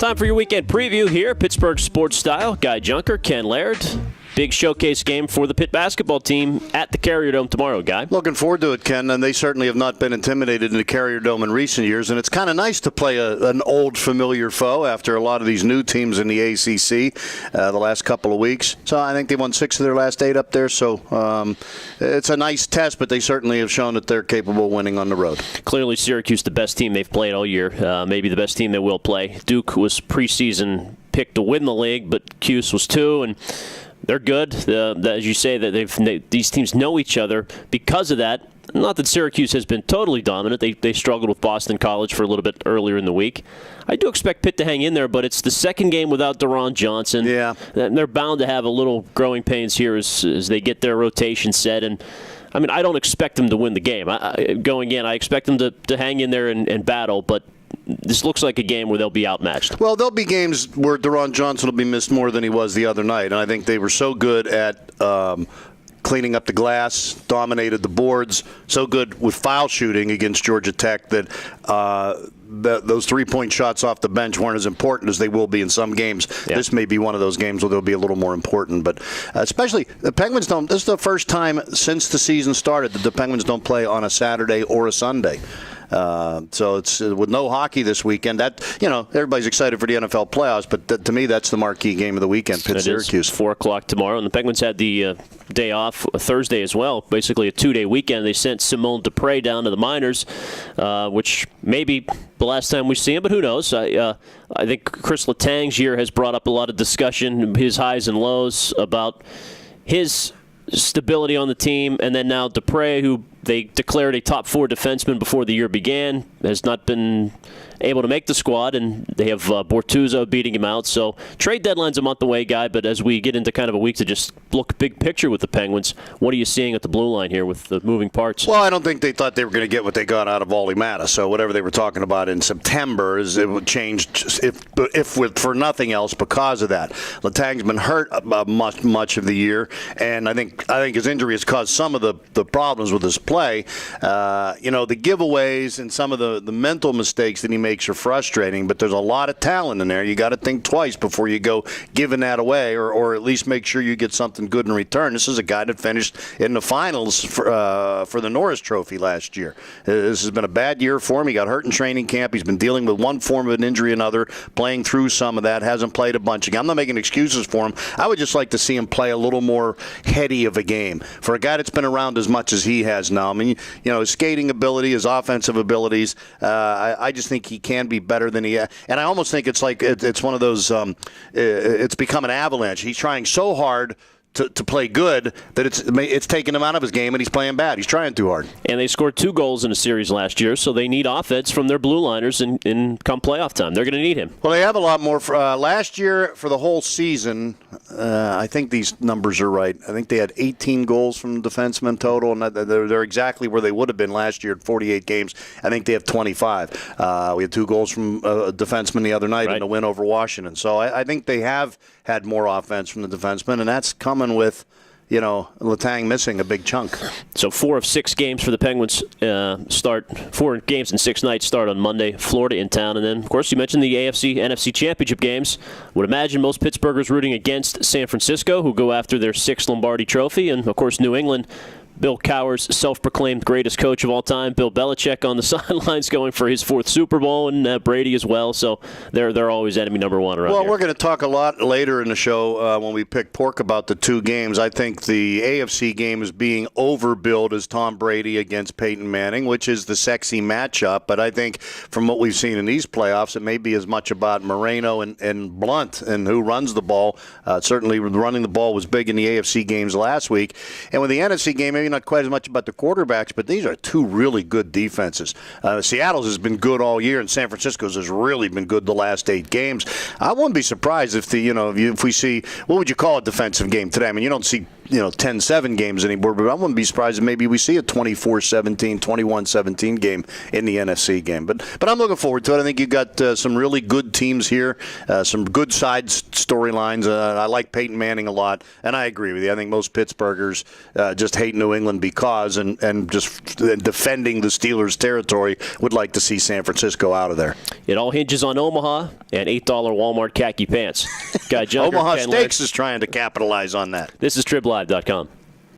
Time for your weekend preview here. Pittsburgh Sports Style. Guy Junker, Ken Laird. Big showcase game for the Pitt basketball team at the Carrier Dome tomorrow, Guy. Looking forward to it, Ken, and they certainly have not been intimidated in the Carrier Dome in recent years, and it's kind of nice to play an old familiar foe after a lot of these new teams in the ACC the last couple of weeks. So I think they won 6 of their last 8 up there, so it's a nice test, but they certainly have shown that they're capable of winning on the road. Clearly Syracuse the best team they've played all year, maybe the best team they will play. Duke was preseason picked to win the league, but Cuse was 2, and they're good. As you say, that these teams know each other. Because of that, not that Syracuse has been totally dominant. They struggled with Boston College for a little bit earlier in the week. I do expect Pitt to hang in there, but it's the second game without Deron Johnson. Yeah. And they're bound to have a little growing pains here as they get their rotation set. And I mean, I don't expect them to win the game. Going in, I expect them to hang in there and battle, but this looks like a game where they'll be outmatched. Well, there'll be games where Deron Johnson will be missed more than he was the other night, and I think they were so good at cleaning up the glass, dominated the boards, so good with foul shooting against Georgia Tech that those three-point shots off the bench weren't as important as they will be in some games. Yeah. This may be one of those games where they'll be a little more important, but especially the Penguins don't. This is the first time since the season started that the Penguins don't play on a Saturday or a Sunday. So it's with no hockey this weekend. That everybody's excited for the NFL playoffs, but to me, that's the marquee game of the weekend. Pitt-Syracuse, 4:00 tomorrow, and the Penguins had the day off Thursday as well. Basically, a 2-day weekend. They sent Simone Dupre down to the minors, which may be the last time we see him, but who knows? I think Chris Letang's year has brought up a lot of discussion, his highs and lows about his stability on the team, and then now Dupre, who they declared a top 4 defenseman before the year began, has not been able to make the squad, and they have Bortuzzo beating him out. So trade deadline's a month away, Guy, but as we get into kind of a week to just look big picture with the Penguins, what are you seeing at the blue line here with the moving parts? Well, I don't think they thought they were going to get what they got out of Olli Mata, so whatever they were talking about in September it would change if for nothing else because of that. Letang's been hurt much of the year, and I think his injury has caused some of the problems with his play. The giveaways and some of the mental mistakes that he makes are frustrating, but there's a lot of talent in there. You got to think twice before you go giving that away, or at least make sure you get something good in return. This is a guy that finished in the finals for the Norris Trophy last year. This has been a bad year for him. He got hurt in training camp. He's been dealing with one form of an injury or another, playing through some of that, hasn't played a bunch of games. I'm not making excuses for him. I would just like to see him play a little more heady of a game. For a guy that's been around as much as he has now, I mean, his skating ability, his offensive abilities, I just think he can be better than he is. And I almost think it's like it's one of those, it's become an avalanche. He's trying so hard to play good that it's taking him out of his game, and he's playing bad. He's trying too hard. And they scored 2 goals in a series last year, so they need offense from their blue liners in come playoff time. They're going to need him. Well, they have a lot more. Last year, for the whole season, I think these numbers are right. I think they had 18 goals from defensemen total, and they're exactly where they would have been last year at 48 games. I think they have 25. We had 2 goals from a defenseman the other night in the win over Washington. So I think they have had more offense from the defensemen, and that's coming with Letang missing a big chunk. So 4 of 6 games for the Penguins start. 4 games in 6 nights start on Monday. Florida in town. And then, of course, you mentioned the AFC, NFC championship games. Would imagine most Pittsburghers rooting against San Francisco, who go after their 6th Lombardi trophy. And, of course, New England, Bill Cowher's self-proclaimed greatest coach of all time. Bill Belichick on the sidelines going for his 4th Super Bowl, and Brady as well. So they're always enemy number 1 around here. Well, we're going to talk a lot later in the show when we pick pork about the 2 games. I think the AFC game is being overbilled as Tom Brady against Peyton Manning, which is the sexy matchup. But I think from what we've seen in these playoffs, it may be as much about Moreno and Blunt and who runs the ball. Certainly running the ball was big in the AFC games last week. And with the NFC game, maybe not quite as much about the quarterbacks, but these are 2 really good defenses. Seattle's has been good all year, and San Francisco's has really been good the last 8 games. I wouldn't be surprised if if we see, what would you call a defensive game today? I mean, you don't see 10-7 games anymore, but I wouldn't be surprised if maybe we see a 24-17, 21-17 game in the NFC game. But I'm looking forward to it. I think you got some really good teams here, some good side storylines. I like Peyton Manning a lot, and I agree with you. I think most Pittsburghers just hate New England because and just defending the Steelers' territory would like to see San Francisco out of there. It all hinges on Omaha and $8 Walmart khaki pants. Guy Junker, Omaha Ken Steaks Laird. is trying to capitalize on that. This is TribLIVE.com.